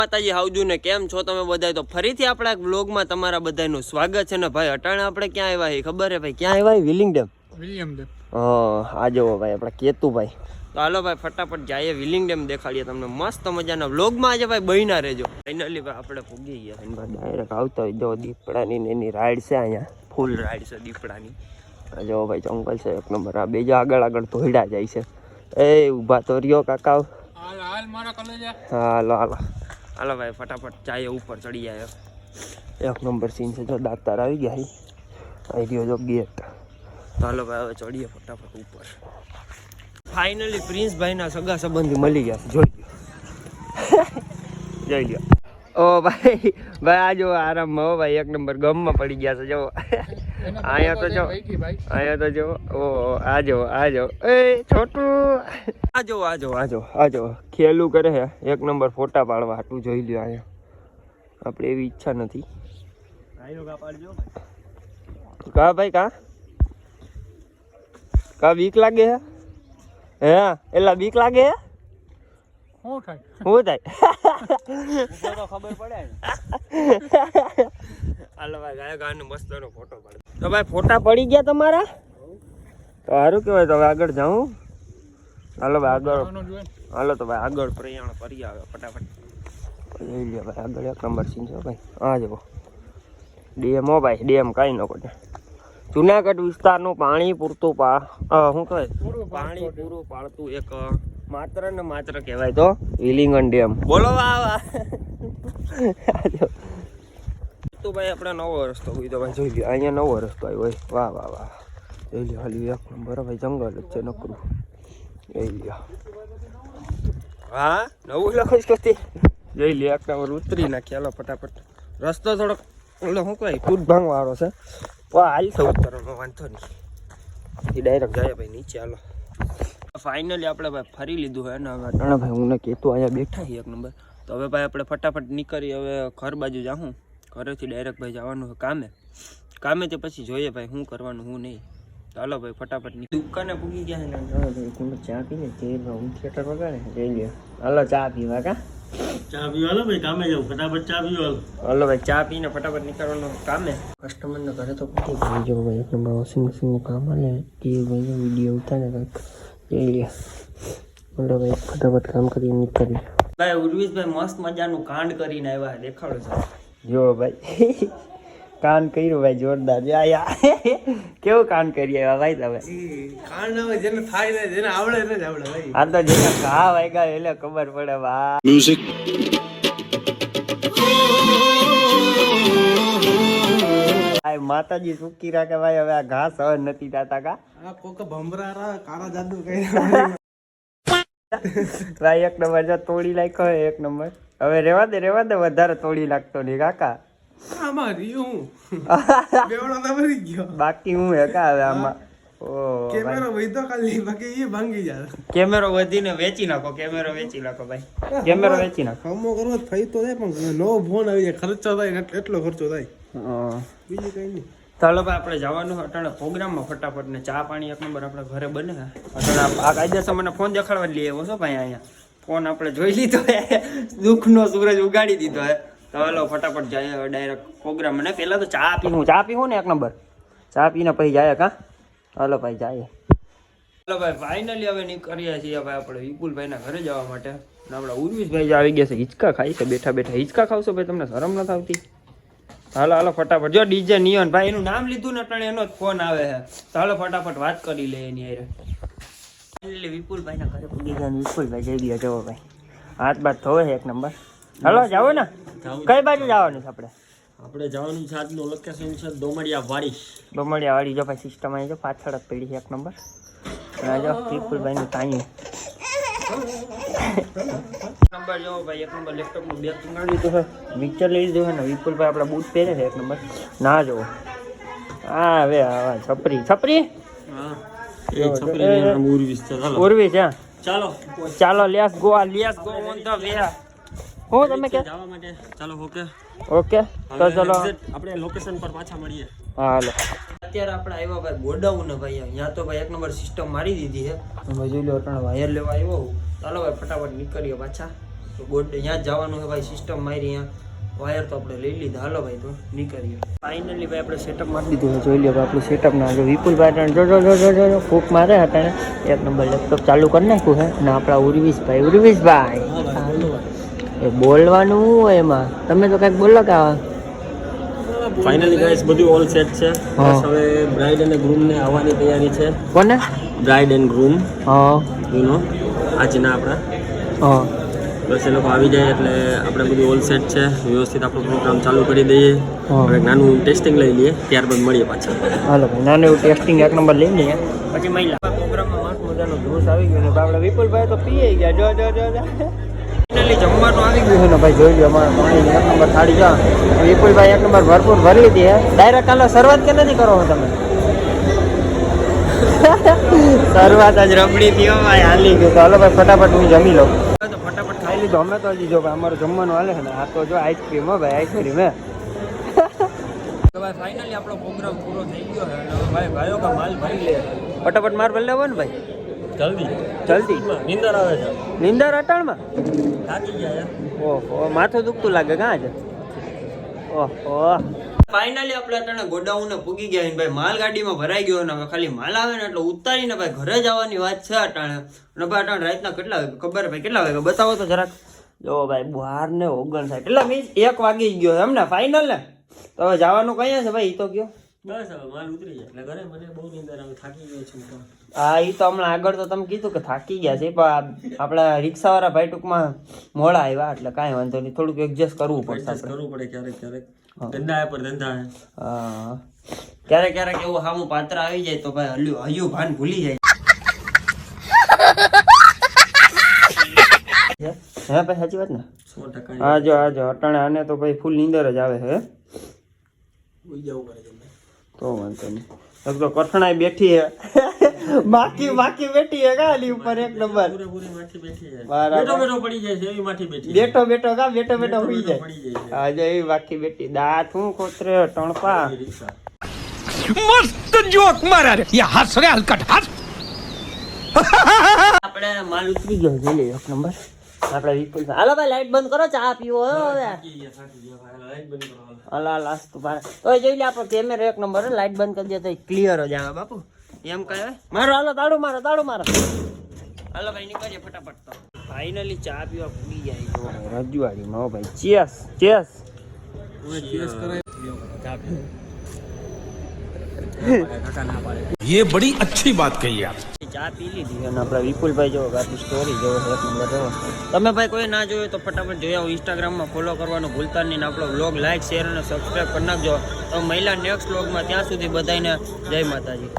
માતાજી હાવજુ ને કેમ છો તમે બધા? તો ફરીથી આપણા વ્લોગમાં તમારા બધાનું સ્વાગત છે ને ભાઈ. અટાણે આપણે ક્યાં આવ્યા છે ખબર હે ભાઈ? ક્યાં આવ્યા? Willing dam. હા, આ જોવો ભાઈ આપણા કેતુભાઈ. તો હાલો ભાઈ ફટાફટ જઈએ વિલિંગ ડેમ, દેખાડીએ તમને મસ્ત મજાના વ્લોગમાં. આજે ભાઈ બહીના રહેજો. ફાઇનલી ભાઈ આપણે પૂગી ગયા છે ભાઈ. ડાયરેક્ટ આવતા હોય જો દીપડાની ને એની રાઈડ છે અહીંયા, ફૂલ રાઈડ છે દીપડાની. જો ભાઈ જંગલ છે એક નંબર. આ બીજા આગળ આગળ ધોઈડા જાય છે. એ ઊભા તો રહ્યો કાકા. હાલો હાલો હાલો ભાઈ ફટાફટ ચાએ ઉપર ચડી જાય. એક નંબર સીન છે જો દાતાર આવી ગયા આવી રહ્યો જો ગેટ. હાલો ભાઈ હવે ચડીએ ફટાફટ ઉપર. ફાઇનલી પ્રિન્સભાઈના સગા સંબંધી મળી ગયા છે, જોઈ લ્યો જોઈ લ્યો. ઓ ભાઈ ભાઈ આ જો આરામમાં હો ભાઈ, એક નંબર ગમમાં પડી ગયા છે જો. અહીંયા તો જો, અહીંયા તો જો. ઓ આજો એ છોટું આજો ખેલું કરે છે એક નંબર. ફોટા પાડવા હાટું જોઈ લ્યો. અહીંયા આપણે એવી ઈચ્છા નથી. કા ભાઈ કા બીક લાગે હે? હે એલા બીક લાગે હે? શું થાય ખબર પડે. હાલો ભાઈ ગાય ગાયનો મસ્તનો ફોટો પાડે. તો ભાઈ ફોટા પડી ગયા તમારા? તો સારું કહેવાય. તો હવે આગળ જાઉં. હાલો ભાઈ આગળ હાલો. તો ભાઈ આગળ પ્રયાણ કરી આવે ફટાફટ. જોઈ લ્યો ભાઈ આગળ એક નંબર સીન છે ભાઈ. આ જુઓ ડેમ હો ભાઈ, ડેમ કાંઈ ન કોને. જુનાગઢ વિસ્તારનું પાણી પૂરતું શું કહેવાય, પાણી પૂરું પાડતું એક માત્ર ને માત્ર કહેવાય તો વિલિંગન ડેમ. બોલો વાહ. તો ભાઈ આપણે નવો રસ્તો હોય તો ભાઈ જોઈ લ્યો. અહીંયા નવો રસ્તો આવ્યો હોય. વાહ વાહ વાહ જોઈ લ્યો. હાલી એક નંબર ભાઈ, જંગલ જ છે નકરું. જોઈ લ્યો. હા નવું લખો કરતી જોઈ લ્યો. એક નંબર ઉતરી નાખી. હાલો ફટાફટ. રસ્તો થોડોક ઓલો શું કહેવાય કૂદ ભાંગ વાળો છે. વાહ હાલ તો ઉતરવાનો વાંધો નહીં. એ ડાયરેક્ટ જાય ભાઈ નીચે. હાલો ફાઇનલી આપણે ભાઈ ફરી લીધું હોય ને હવે અટાણે ભાઈ હું ને કેતું અહીંયા બેઠા છીએ એક નંબર. તો હવે ભાઈ આપણે ફટાફટ નીકળી હવે ઘર બાજુ જાઉં. ઘરેથી ડાયરેક્ટ ભાઈ જવાનું હોય કામે તે પછી જોઈએ ભાઈ શું કરવાનું શું નહીં. ચાલો ભાઈ ફટાફટ દુકાને પૂગી ગયા ને ચા પીને તે હોમ થિયેટર વગાડે જઈ લ્યો. હાલો ચા પીવા કા ચા પીવા ભાઈ કામે જાવ ફટાફટ ચા પીવા. હાલો ભાઈ ચા પીને ફટાફટ નીકળવાનું કામે. કસ્ટમરને ઘરે તો પૂછી ભાઈ જો ભાઈ એક નંબર વોશિંગ મશીનનું કામ હાલે તે ભાઈ વિડીયો ઉતારે કંઈક જઈ લ્યો. હાલો ભાઈ ફટાફટ કામ કરી નીકળી. ભાઈ ઉર્વિશભાઈ મસ્ત મજાનું કાંડ કરીને આવ્યા, દેખાડો છે જો ભાઈ. કાન કર્યું ભાઈ જોરદાર. કેવું કાન કરી આવ્યા ભાઈ તમે? કાન આવે જેને થાય ને જેને આવડે ને જ આવડે ભાઈ. આ તો જેને ઘા વાગ્યા એટલે ખબર પડે. વાહ મ્યુઝિક. માતાજી સુકી રાખે ભાઈ. હવે આ ઘા સહન નથી થતા કા. આ કોક ભમરા કાળા જાદુ કરી ભાઈ એક નંબર જો તોડી નાખ્યો એક નંબર. હવે રેવા દે વધારે તોડી નાખતો નહીં કાકા. બાકી હું હે કા હવે આમાં. કેમેરો વધીને વેચી નાખો. કેમેરો વેચી નાખો ભાઈ. કેમેરો વેચી નાખો. કામો કરવો થઈ તો જાય પણ નવો ફોન આવી જાય ખર્ચો થાય એટલો ખર્ચો થાય. બીજું કઈ નહીં. ચાલો ભાઈ આપણે જવાનું અટાણે પ્રોગ્રામમાં ફટાફટ ને ચા પાણી એક નંબર આપણે ઘરે બને. અટાણે આ કાયદેસર મને ફોન દેખાડવા લઈ આવ્યો છો ભાઈ. અહીંયા ફોન આપણે જોઈ લીધો હે, દુઃખનો સૂરજ ઉગાડી દીધો હે. તો હાલો ફટાફટ જાય ડાયરેક્ટ પ્રોગ્રામ. મને પહેલાં તો ચા પીવું ને એક નંબર. ચા પીને પછી જાય કા. હાલો ભાઈ જાય. હાલો ભાઈ ફાઇનલી હવે નીકળ્યા છીએ ભાઈ આપણે વિપુલભાઈના ઘરે જવા માટે. આપણા ઉર્વિશભાઈ આવી ગયા છે, હિંચકા ખાઈ છે બેઠા બેઠા. હિંચકા ખાવશો ભાઈ? તમને શરમ નથી આવતી? હાલો ફટાફટ. જો ડીજે નિયોન ભાઈ એનું નામ લીધું ને અટાણે એનો જ ફોન આવે છે. તો હાલો ફટાફટ વાત કરી લે એની હારે. ફાઇનલી વિપુલભાઈના ઘરે પૂગી ગયા. વિપુલભાઈ જઈ ગયા જવો ભાઈ. હાથ બાથ ધોવે છે એક નંબર. હાલો જાઓ ને. કઈ બાજુ જવાનું છે આપણે? આપણે જવાનું છે આજનું લોકેશન છે દોમડિયા વાડી. જો ભાઈ સિસ્ટમ આવી જો પાછળ જ પડી છે એક નંબર. જો વિપુલભાઈનું તાણ્યું નંબર જો ભાઈ એક નંબર. લેપટોપનું બેગ મંગાવી લીધું છે, મિક્સર લઈ લીધું છે ને વિપુલભાઈ આપણા બૂટ પહેરે છે એક નંબર. ના જોવો હા હવે આવા છપરી ઉર્વિશ. હા ચાલો let's go on the way. હું તમે કે જવા માટે ચાલો ઓકે તો ચલો આપણે લોકેશન પર પાછા મળીએ. હાલો અત્યારે આપણે આવ્યા ભાઈ ગોડાઉન ને ભાઈ. અહીંયા તો ભાઈ એક નંબર સિસ્ટમ મારી દીધી છે. તમે જોઈ લો અટાણે વાયર લેવા આવ્યો. ચાલો ભાઈ ફટાફટ નીકળીએ પાછા. તો ગોડ ત્યાં જ જવાનું છે ભાઈ. સિસ્ટમ મારી અહીંયા વાયર તો આપણે લઈ લીધા. હાલો ભાઈ તો નીકળીએ. ફાઇનલી ભાઈ આપણે સેટઅપ મારી દીધું છે. જોઈ લો ભાઈ આપણું સેટઅપ ના જો વિપુલભાઈ જો ફૂક મારે અટાણે એક નંબર લેપટોપ ચાલુ કરી નાખ્યું છે. ને આપણા ઉર્વિશભાઈ એ બોલવાનું હોય એમાં. તમે તો કંઈક બોલો કે ફાઇનલી ગાઈસ બધું ઓલ સેટ છે. બસ હવે બ્રાઇડ અને ગ્રૂમ ને આવવાની તૈયારી છે. કોને? બ્રાઇડ એન્ડ ગ્રૂમ હા યુ નો આજના આપણા હા બસ એ લોકો આવી જાય એટલે આપણે બધું ઓલ સેટ છે. વ્યવસ્થિત આપણો પ્રોગ્રામ ચાલુ કરી દઈએ. હવે એક નાનું ટેસ્ટિંગ લઈ લઈએ ત્યારબાદ મળીએ પાછા. હાલો ભાઈ નાનું એવું ટેસ્ટિંગ એક નંબર લઈ લઈએ પછી મહિલા પ્રોગ્રામમાં મસ્ત મજાનો જ્યુસ આવી ગયો ને આપણે વિપુલભાઈ તો પીએ ગયા. જો ફાઇનલી જમવાનું આવી ગયું છે ને ભાઈ. જોઈ લો અમારા પાણી એક નંબર થાળી જા. વિપુલભાઈ એક નંબર ભરપૂર ભરી લીધી હે. ડાયરેક્ટ કાલે શરૂઆત કે નથી કરો તમે? શરૂઆત જ રબડી થયો ભાઈ. હાલી ગયું. તો હાલો ભાઈ ફટાફટ હું જમી લઉં. તો ફટાફટ ખાઈ લીધું અમે તો. હજી જો ભાઈ અમારું જમવાનું હાલે છે ને. આ તો જો આઈસ્ક્રીમ હો ભાઈ, આઈસ્ક્રીમ હે. તો ભાઈ ફાઇનલી આપણો પ્રોગ્રામ પૂરો થઈ ગયો છે. અને ભાઈ ભાઈઓ કા માલ ભરી લે. ફટાફટ માર ભરી લેવો ને ભાઈ. જલ્દી નીંદર આવે છે. નિંદર અટાણમાં થાકી ગયા યાર. ઓહો માથું દુખતું લાગે કાં છે? ઓહો ફાઇનલી આપણે અટાણે ગોડાઉન ને પૂગી ગયા ને ભાઈ. માલ ગાડીમાં ભરાઈ ગયો ને હવે ખાલી માલ આવે ને એટલે ઉતારીને ભાઈ ઘરે જવાની વાત છે અટાણે. અને ભાઈ અટાણે રાતના કેટલા વાગે ખબર ભાઈ? કેટલા વાગે બતાવો તો જરાક. જો ભાઈ 12 ને 59 કેટલા મીન્સ 1 વાગી ગયો એમ ને ફાઇનલ ને. તો હવે જવાનું કયા છે ભાઈ? એ તો કયો. બસ હવે માલ ઉતરી જાય એટલે ઘરે. મને બહુ નીંદર આવે, થાકી ગયો છું. હા એ તો હમણાં આગળ તો તમે કીધું કે થાકી ગયા છે પણ આપણા રિક્ષાવાળા ભાઈ ટૂંકમાં મોડા આવ્યા એટલે કાંઈ વાંધો નહીં. થોડુંક એડજસ્ટ કરવું પડશે આપણે. કરવું પડે ક્યારેક ધંધા પર ધંધા હે. હા ક્યારેક એવું સામું પાત્ર આવી જાય તો ભાઈ હયું ભાન ભૂલી જાય. હે ભાઈ સાચી વાત ને? 100% હા જો અટાણે આને તો ભાઈ ફૂલ નીંદર જ આવે છે. તો વાંધો નહીં. એક તો કઠણાઈ બેઠી હે. બાકી બેઠી હે ગાલી ઉપર એક નંબર. પૂરેપૂરી માઠી બેઠી છે. બરાબર. બેઠો પડી જાય છે એવી માઠી બેઠી છે. બેઠો કા બેઠો હોઈ જાય. પડી જાય છે. હા જો એવી બાકી બેઠી. દાંત હું કોતરે ટણપા. રિક્ષા. मस्त जोक मारा रे ये हंस रे हलकट हंस આપણે માલ ઉતરી ગયો જોઈ લે એક નંબર. આપણે વિપુલ હાલો ભાઈ લાઈટ બંધ કરો ચા પીવો હવે. થાકી ગયા ભાઈ. લાઈટ બંધ કરો. અલા લાસ્ટ તો પારે તો જોઈ લે આપણો કેમેરો એક નંબર લાઈટ બંધ કરી દે તો ક્લિયર જ આવે બાપુ. એમ કહે મારો હાલો તાળું મારો. હાલો ભાઈ નીકળીએ ફટાફટ. તો ફાઇનલી ચા પીવા પૂરી જાય જો રજવાડીમાં. હો ભાઈ ચેસ ये बड़ी अच्छी बात कही आप ચા પી લીધી અને આપણા વિપુલભાઈ જો બાકી સ્ટોરી જો એક નંબર જો. તમે ભાઈ કોઈ ના જોયો તો ફટાફટ જોઈ આવો. ઇન્સ્ટાગ્રામમાં ફોલો કરવાનું ભૂલતા નહીં. આપણો વ્લોગ લાઈક શેર અને સબસ્ક્રાઈબ કરી નાખજો. તો મહિલા નેક્સ્ટ વ્લોગમાં ત્યાં સુધી બધાને જય માતાજી.